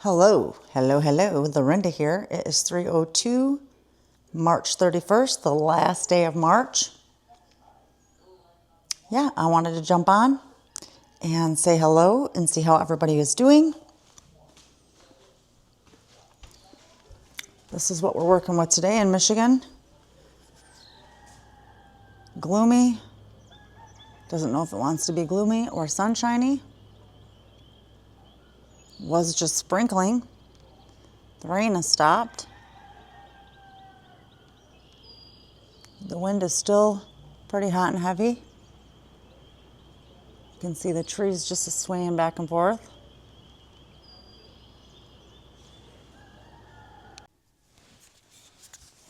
Hello, Lorinda here. It is 3:02, March 31st, the last day of March. Yeah, I wanted to jump on and say hello and see how everybody is doing. This is what we're working with today in Michigan. Gloomy. Doesn't know if it wants to be gloomy or sunshiny. Was just sprinkling. The rain has stopped. The wind is still pretty hot and heavy. You can see the trees just swaying back and forth.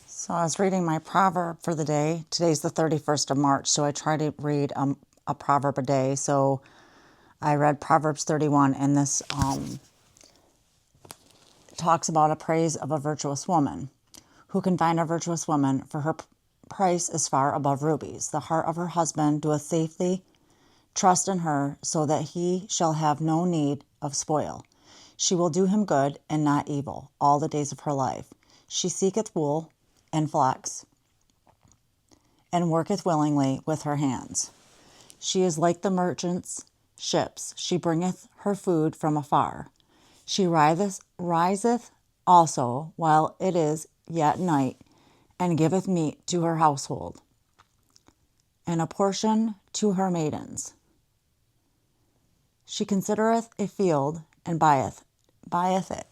So I was reading my proverb for the day. Today's the 31st of March, so I try to read a proverb a day. So I read Proverbs 31, and this talks about a praise of a virtuous woman. Who can find a virtuous woman? For her price is far above rubies. The heart of her husband doeth safely trust in her, so that he shall have no need of spoil. She will do him good and not evil all the days of her life. She seeketh wool and flax, and worketh willingly with her hands. She is like the merchant's ships. She bringeth her food from afar. She riseth also while it is yet night, and giveth meat to her household, and a portion to her maidens. She considereth a field, and buyeth it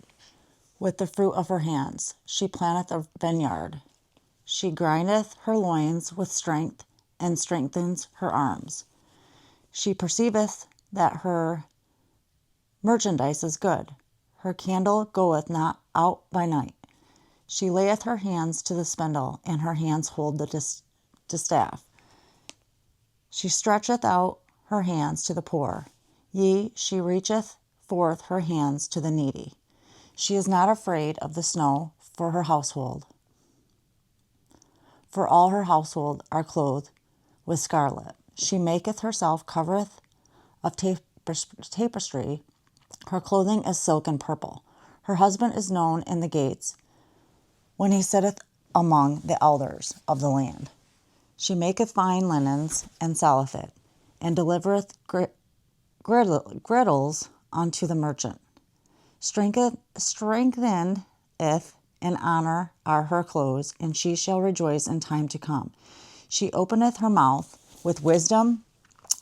with the fruit of her hands. She planteth a vineyard. She grindeth her loins with strength, and strengthens her arms. She perceiveth that her merchandise is good. Her candle goeth not out by night. She layeth her hands to the spindle, and her hands hold the distaff. She stretcheth out her hands to the poor. Yea, she reacheth forth her hands to the needy. She is not afraid of the snow for her household, for all her household are clothed with scarlet. She maketh herself covereth of tapestry. Her clothing is silk and purple. Her husband is known in the gates, when he sitteth among the elders of the land. She maketh fine linens, and selleth it, and delivereth griddles unto the merchant. Strengtheneth and honor are her clothes, and she shall rejoice in time to come. She openeth her mouth with wisdom,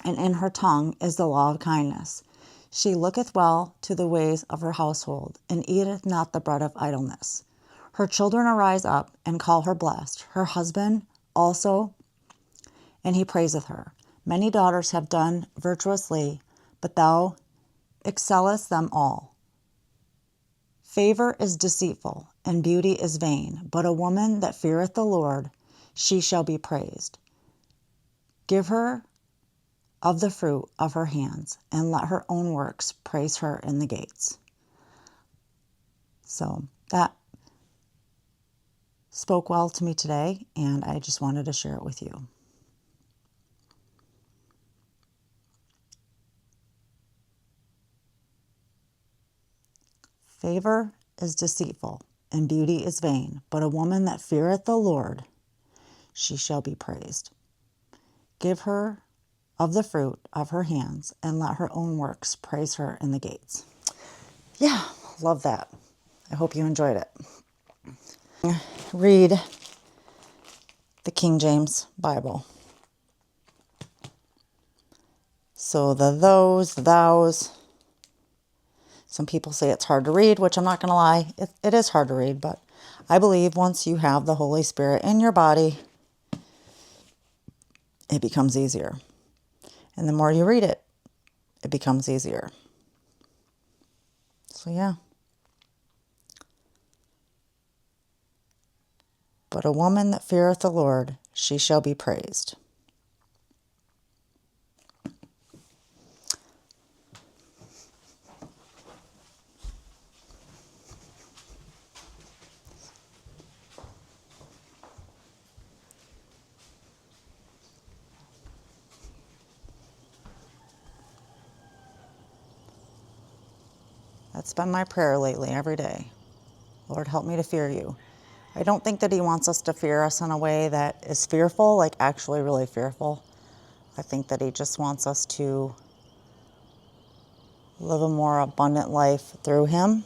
and in her tongue is the law of kindness. She looketh well to the ways of her household, and eateth not the bread of idleness. Her children arise up and call her blessed, her husband also, and he praiseth her. Many daughters have done virtuously, but thou excellest them all. Favor is deceitful, and beauty is vain, but a woman that feareth the Lord, she shall be praised. Give her of the fruit of her hands, and let her own works praise her in the gates. So that spoke well to me today, and I just wanted to share it with you. Favor is deceitful, and beauty is vain, but a woman that feareth the Lord, she shall be praised. Give her of the fruit of her hands, and let her own works praise her in the gates. Yeah, love that. I hope you enjoyed it. Read the King James Bible. So the those, the thous. Some people say it's hard to read, which I'm not going to lie. It is hard to read, but I believe once you have the Holy Spirit in your body, it becomes easier. And the more you read it, it becomes easier. So yeah. But a woman that feareth the Lord, she shall be praised. That's been my prayer lately, every day. Lord, help me to fear you. I don't think that he wants us to fear us in a way that is fearful, like actually really fearful. I think that he just wants us to live a more abundant life through him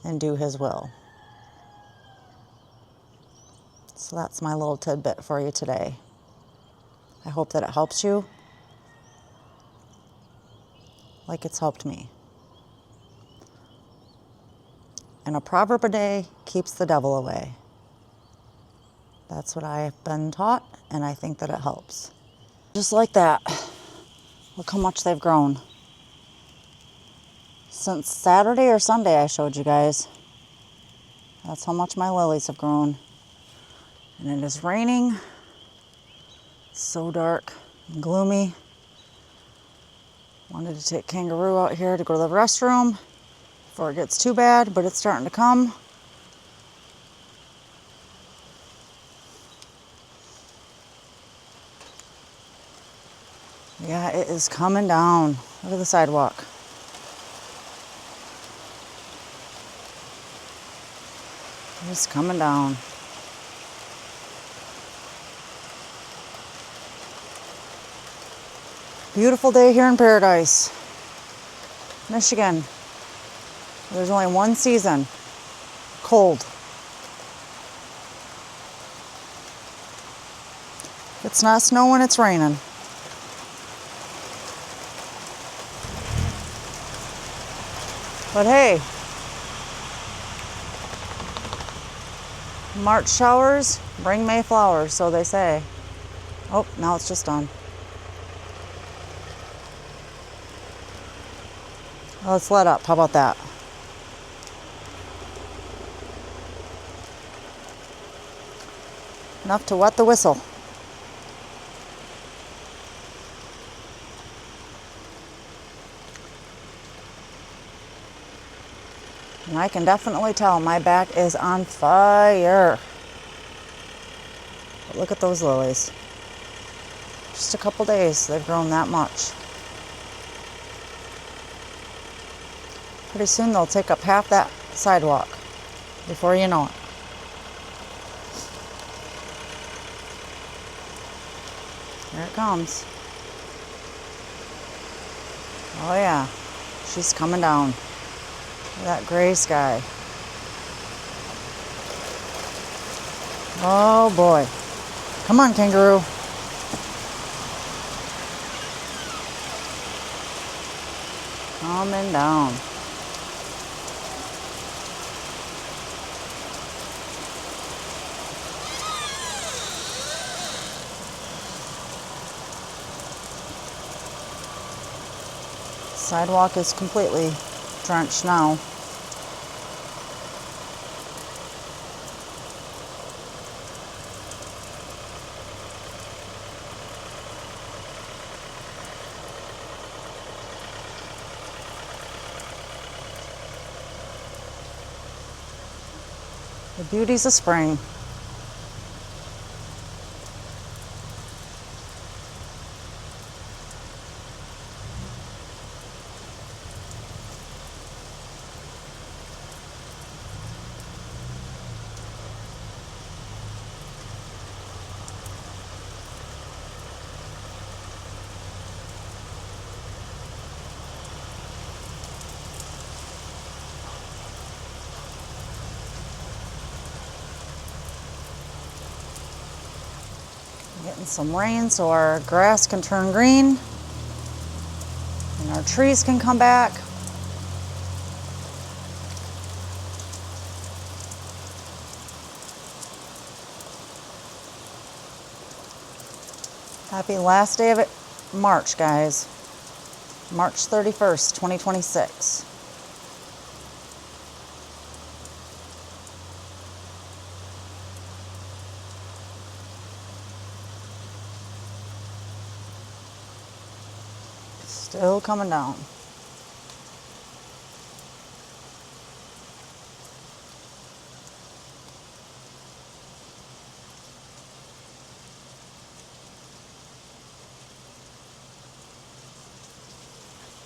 and do his will. So that's my little tidbit for you today. I hope that it helps you like it's helped me. And a proverb a day keeps the devil away. That's what I've been taught, and I think that it helps. Just like that. Look how much they've grown. Since Saturday or Sunday I showed you guys. That's how much my lilies have grown. And it is raining. It's so dark and gloomy. Wanted to take Kangaroo out here to go to the restroom before it gets too bad, but it's starting to come. Yeah, it is coming down. Look at the sidewalk. It's coming down. Beautiful day here in Paradise, Michigan. There's only one season, cold. If it's not snowing, it's raining. But hey, March showers bring May flowers, so they say. Oh, now it's just done. Let's let up. How about that? Enough to wet the whistle. And I can definitely tell my back is on fire. But look at those lilies. Just a couple days, they've grown that much. Pretty soon they'll take up half that sidewalk before you know it. Here it comes. Oh yeah, she's coming down. Look at that gray sky. Oh boy. Come on, Kangaroo. Coming down. Sidewalk is completely drenched now. The beauties of spring. Getting some rain so our grass can turn green and our trees can come back. Happy last day of it, March, guys. March 31st, 2026. Still coming down.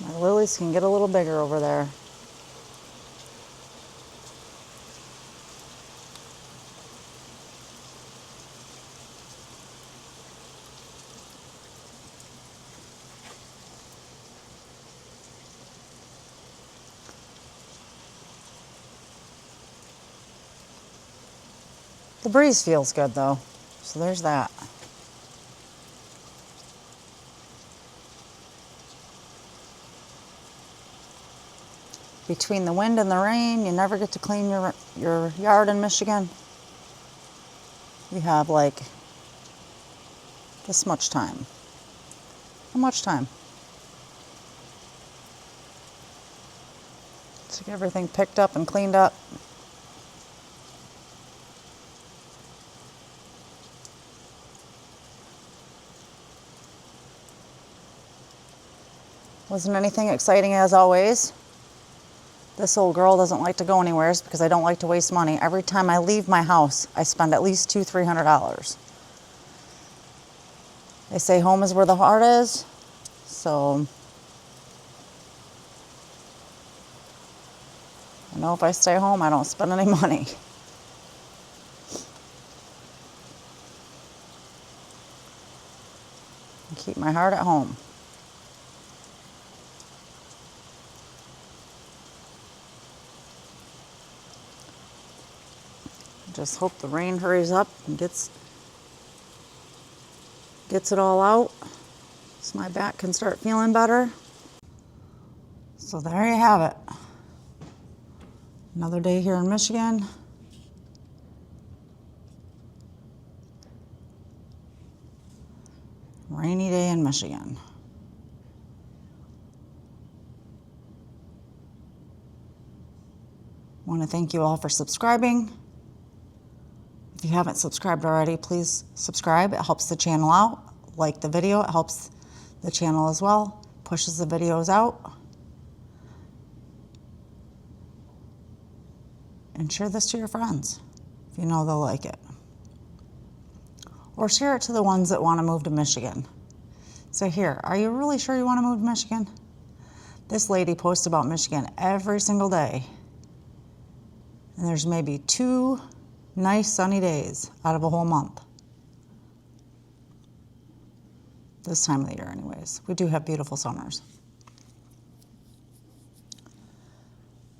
My lilies can get a little bigger over there. The breeze feels good though, so there's that. Between the wind and the rain, you never get to clean your yard in Michigan. You have like this much time. How much time? To get everything picked up and cleaned up. Wasn't anything exciting as always. This old girl doesn't like to go anywhere because I don't like to waste money. Every time I leave my house, I spend at least $200-300. They say home is where the heart is, so I know if I stay home, I don't spend any money. I keep my heart at home. Just hope the rain hurries up and gets it all out so my back can start feeling better. So there you have it. Another day here in Michigan. Rainy day in Michigan. I want to thank you all for subscribing. If you haven't subscribed already, please subscribe. It helps the channel out. Like the video, it helps the channel as well. Pushes the videos out. And share this to your friends if you know they'll like it. Or share it to the ones that want to move to Michigan. So here, are you really sure you want to move to Michigan? This lady posts about Michigan every single day. And there's maybe 2 nice sunny days out of a whole month. This time of the year anyways. We do have beautiful summers.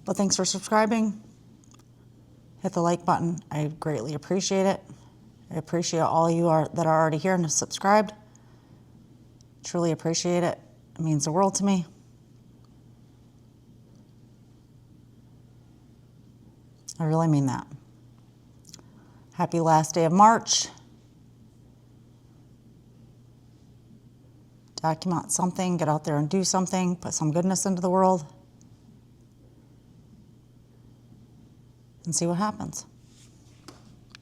But thanks for subscribing. Hit the like button. I greatly appreciate it. I appreciate all you that are already here and have subscribed. Truly appreciate it. It means the world to me. I really mean that. Happy last day of March. Document something, get out there and do something, put some goodness into the world, and see what happens.